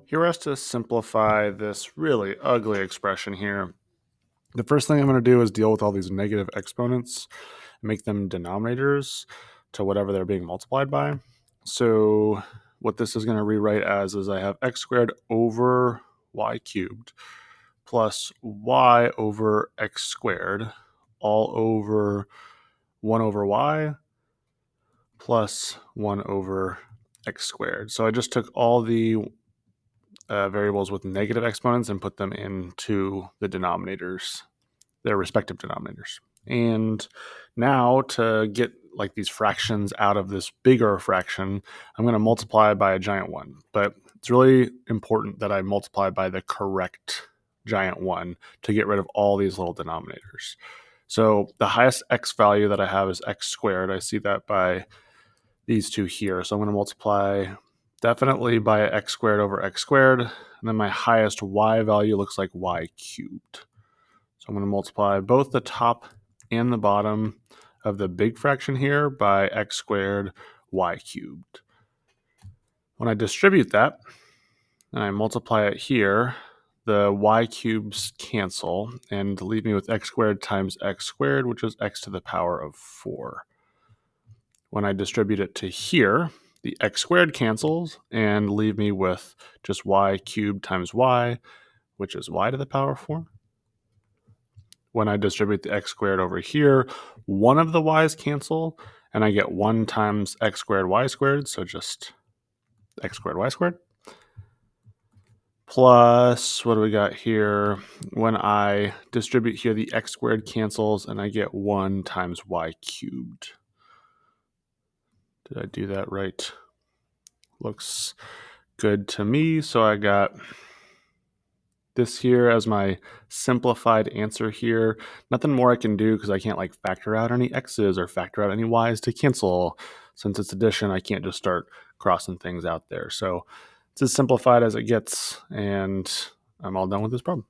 Here has to simplify this really ugly expression here. The first thing I'm going to do is deal with all these negative exponents, make them denominators to whatever they're being multiplied by. So what this is going to rewrite as is I have x squared over y cubed plus y over x squared all over 1 over y plus 1 over x squared. So I just took all the variables with negative exponents and put them into the denominators, their respective denominators. And now to get like these fractions out of this bigger fraction, I'm going to multiply by a giant 1. But it's really important that I multiply by the correct giant 1 to get rid of all these little denominators. So the highest x value that I have is x squared. I see that by these two here. So I'm going to multiply definitely by x squared over x squared. And then my highest y value looks like y cubed. So I'm going to multiply both the top and the bottom of the big fraction here by x squared y cubed. When I distribute that and I multiply it here, the y cubes cancel and leave me with x squared times x squared, which is x to the power of 4. When I distribute it to here, the x squared cancels and leave me with just y cubed times y, which is y to the power of 4. When I distribute the x squared over here, one of the y's cancel, and I get 1 times x squared y squared, so just x squared y squared. Plus, what do we got here? When I distribute here, the x squared cancels, and I get 1 times y cubed. Did I do that right? Looks good to me. So I got this here as my simplified answer here. Nothing more I can do because I can't like factor out any x's or factor out any y's to cancel. Since it's addition, I can't just start crossing things out there. So it's as simplified as it gets, and I'm all done with this problem.